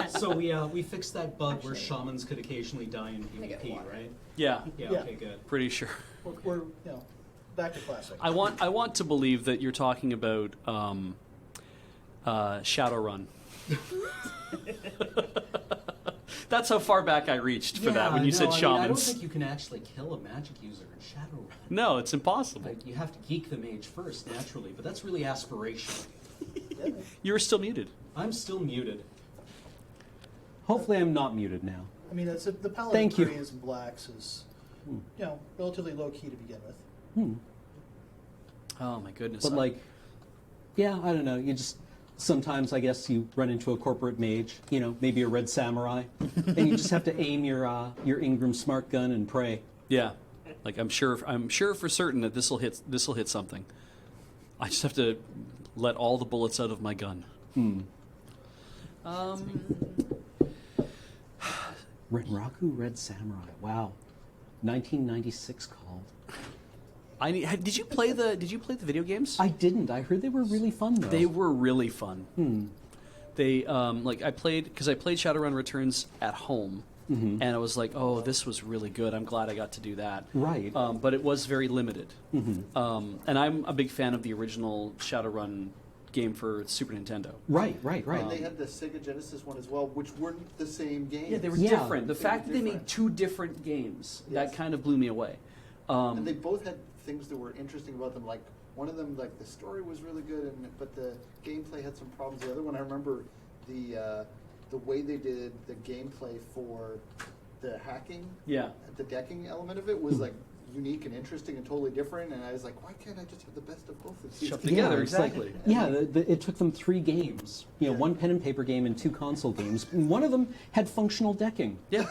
So we fixed that bug where shamans could occasionally die in PvP, right? Yeah. Yeah. Yeah. Okay, good. Pretty sure. We're back to classic. I want to believe that you're talking about Shadowrun. That's how far back I reached for that when you said shamans. I don't think you can actually kill a magic user in Shadowrun. No, it's impossible. Like, you have to geek the mage first, naturally, but that's really aspirational. You're still muted. I'm still muted. Hopefully I'm not muted now. I mean, the palette Thank of you. grays and blacks is, relatively low key to begin with. Oh my goodness. But like, yeah, I don't know. You just sometimes I guess you run into a corporate mage, maybe a red samurai, and you just have to aim your Ingram smart gun and pray. Yeah. Like I'm sure for certain that this will hit something. I just have to let all the bullets out of my gun. Renraku Red Samurai. Wow. 1996 called. Did you play the video games? I didn't. I heard they were really fun though. They were really fun. They I played Shadowrun Returns at home, and I was like, oh, this was really good. I'm glad I got to do that. Right. But it was very limited. And I'm a big fan of the original Shadowrun game for Super Nintendo. Right. And they had the Sega Genesis one as well, which weren't the same game. Yeah, they were different. The fact that they made two different games, that kind of blew me away. And they both had things that were interesting about them. Like one of them, like the story was really good, but the gameplay had some problems. The other one, I remember the way they did the gameplay for the hacking, the decking element of it was like unique and interesting and totally different. And I was like, why can't I just have the best of both of these? Shove together, exactly. It took them 3 games. One pen and paper game and 2 console games. And one of them had functional decking. Yeah.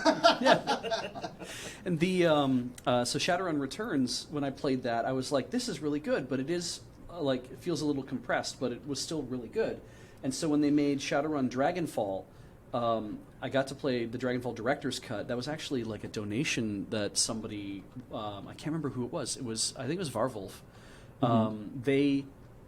And the so Shadowrun Returns, when I played that, I was like, this is really good, but it is it feels a little compressed, but it was still really good. And so when they made Shadowrun Dragonfall, I got to play the Dragonfall Director's Cut. That was actually like a donation that somebody, I can't remember who it was. I think it was Varvolf. They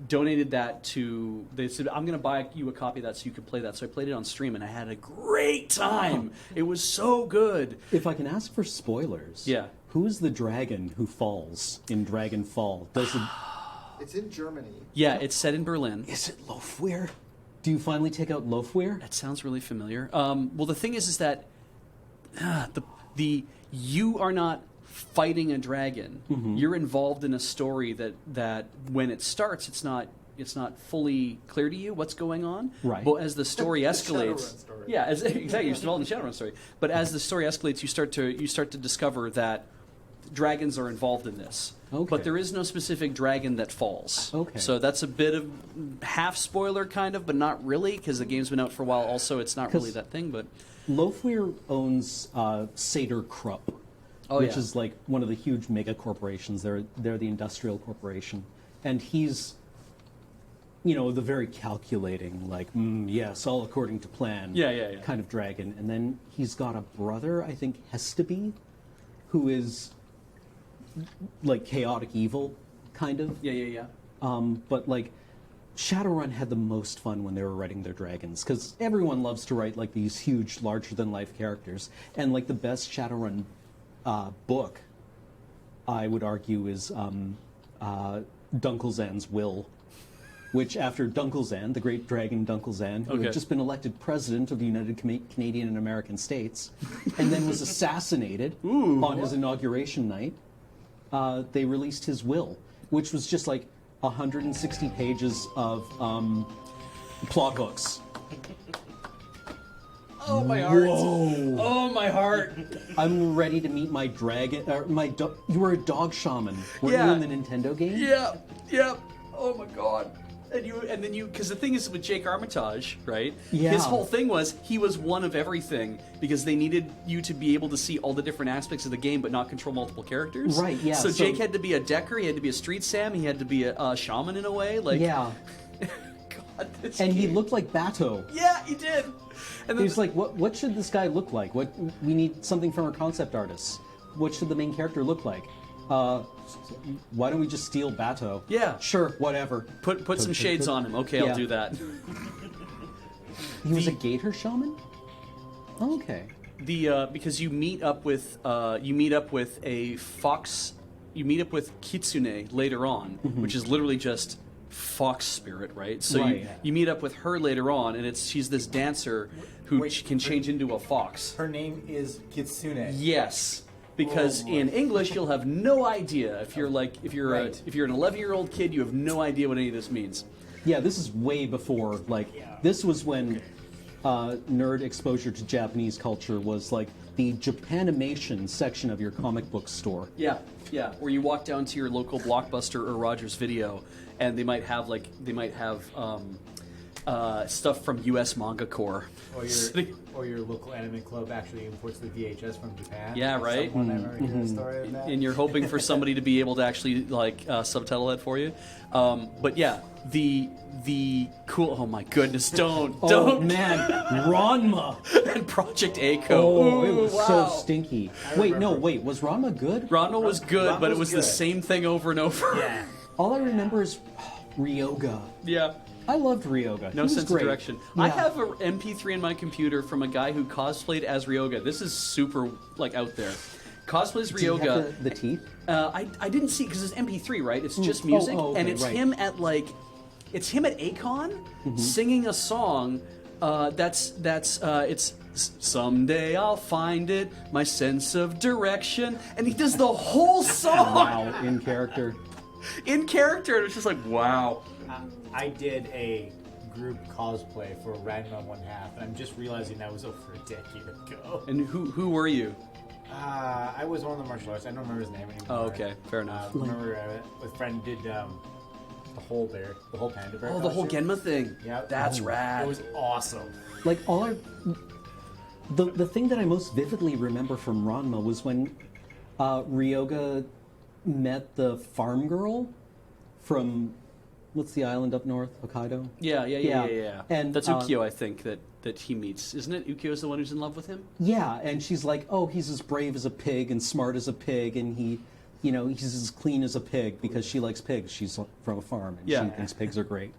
donated that to, they said, I'm going to buy you a copy of that so you can play that. So I played it on stream and I had a great time. It was so good. If I can ask for spoilers. Yeah. Who is the dragon who falls in Dragonfall? It's in Germany. Yeah, it's set in Berlin. Is it Lofweir? Do you finally take out Lofweir? That sounds really familiar. Well, the thing is that you are not fighting a dragon. You're involved in a story that when it starts, it's not fully clear to you what's going on. Right. But as the story escalates, Shadowrun story. yeah, exactly. You're involved in the Shadowrun story. But as the story escalates, you start to discover that dragons are involved in this. Okay. But there is no specific dragon that falls. Okay. So that's a bit of half spoiler kind of, but not really, because the game's been out for a while. Also, it's not really that thing. But Lofweir owns Sater Krupp, which is like one of the huge mega corporations. They're the industrial corporation, and he's the very calculating, like yes, all according to plan, kind of dragon. And then he's got a brother, I think Hestaby, who is like chaotic evil, kind of. But like Shadowrun had the most fun when they were writing their dragons, because everyone loves to write like these huge, larger-than-life characters, and like the best Shadowrun book, I would argue, is Dunkelzan's Will, which after Dunkelzan, the great dragon Dunkelzan, who had just been elected president of the United Canadian and American States, and then was assassinated on his inauguration night, they released his will, which was just like 160 pages of plot hooks. oh my heart! Whoa! Oh my heart! I'm ready to meet my dragon. You were a dog shaman, weren't you, in the Nintendo game? Yeah. Oh my god. And then you, because the thing is with Jake Armitage, right? Yeah. His whole thing was he was one of everything because they needed you to be able to see all the different aspects of the game but not control multiple characters. Right, yeah. So Jake had to be a decker, he had to be a street Sam, he had to be a shaman in a way. Like, yeah. God, this And game. he looked like Bato. Yeah, he did. And He was like, what should this guy look like? We need something from our concept artists. What should the main character look like? Why don't we just steal Bato? Yeah. Sure, whatever. Put some shades on him. Okay, I'll do that. He was a gator shaman? Okay. Because you meet up with a fox, you meet up with Kitsune later on, which is literally just fox spirit, right? So Right. you meet up with her later on, and she's this dancer who can change into a fox. Her name is Kitsune. Yes, because in English you'll have no idea if you're Right. an 11-year-old kid, you have no idea what any of this means. Yeah, this is way before, this was when nerd exposure to Japanese culture was like the Japanimation section of your comic book store. Yeah, where you walk down to your local Blockbuster or Rogers Video, and they might have stuff from U.S. Manga Corps. Or your local anime club actually imports the VHS from Japan. Yeah, right. I remember hearing a story of that. And you're hoping for somebody to be able to actually subtitle that for you. But yeah, the cool. Oh my goodness! Don't. Oh man, Ranma. And Project Eiko. Oh, it Ooh, was wow. so stinky. Wait, was Ranma good? Ranma was good, but it was good. the same thing over and over. Yeah. All I remember is Ryoga. Yeah. I loved Ryoga. No He was sense great. of direction. Yeah. I have an MP3 in my computer from a guy who cosplayed as Ryoga. This is super out there. Cosplays Did he have Ryoga. the teeth? I didn't see because it's MP3, right? It's just music, okay, and it's right. him at Akon singing a song. It's someday I'll find it, my sense of direction, and he does the whole song Wow, in character. in character, and it's just like wow. I did a group cosplay for Ranma 1/2, and I'm just realizing that was over a decade ago. And who were you? I was one of the martial arts. I don't remember his name anymore. Oh, okay, fair enough. Remember, a friend did the whole panda bear. Oh, the whole costume. Genma thing. Yep. That's rad. It was awesome. The thing that I most vividly remember from Ranma was when Ryoga met the farm girl from what's the island up north, Hokkaido? Yeah. And that's Ukyo, I think that he meets, isn't it? Ukyo's the one who's in love with him. Yeah, and she's like, oh, he's as brave as a pig and smart as a pig, and he's as clean as a pig because she likes pigs. She's from a farm, and Yeah. she thinks pigs are great.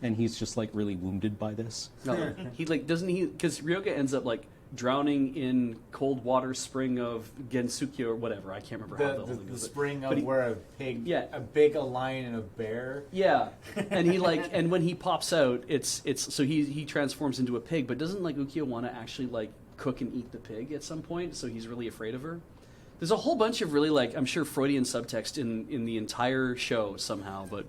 And he's just really wounded by this. No, he doesn't he? Because Ryoga ends up drowning in cold water spring of Gensukyo or whatever. I can't remember how the whole thing The goes. spring But of he- where a lion and a bear. Yeah, and he and when he pops out, it's so he transforms into a pig. But doesn't Ukyo want to actually cook and eat the pig at some point? So he's really afraid of her. There's a whole bunch of really I'm sure Freudian subtext in the entire show somehow, but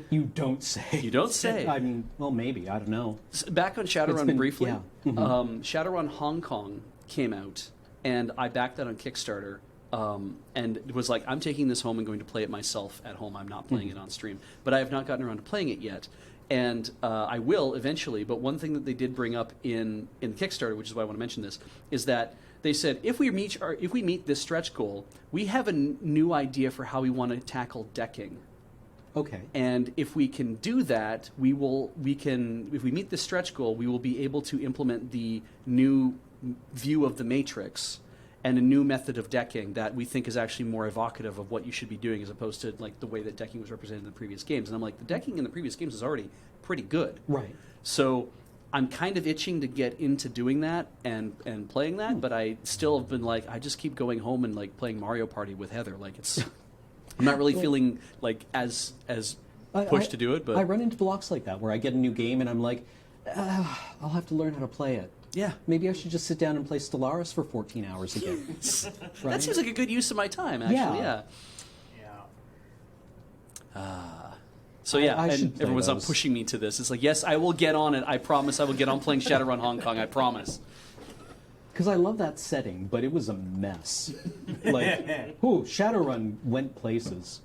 You don't say. you don't say. I mean, well, maybe. I don't know. Back on Shadowrun been- briefly, yeah. Mhm. Shadowrun Hong Kong came out, and I backed that on Kickstarter, and it was I'm taking this home and going to play it myself at home. I'm not playing it on stream, but I have not gotten around to playing it yet, and I will eventually. But one thing that they did bring up in Kickstarter, which is why I want to mention this, is that they said if we meet this stretch goal, we have a new idea for how we want to tackle decking. Okay. And if we can do that, if we meet the stretch goal, we will be able to implement the new view of the matrix and a new method of decking that we think is actually more evocative of what you should be doing as opposed to the way that decking was represented in the previous games. And I'm the decking in the previous games is already pretty good. Right. So I'm kind of itching to get into doing that and playing that, but I still have been I just keep going home and playing Mario Party with Heather. I'm not really feeling as pushed to do it, but I run into blocks like that where I get a new game and I'm I'll have to learn how to play it. yeah. Maybe I should just sit down and play Stellaris for 14 hours again. Right? That seems like a good use of my time, actually. Yeah. Yeah. So yeah, I should and play everyone's not those. pushing me to this. It's yes, I will get on it. I promise. I will get on playing Shadowrun Hong Kong. I promise. Because I love that setting, but it was a mess. Shadowrun went places.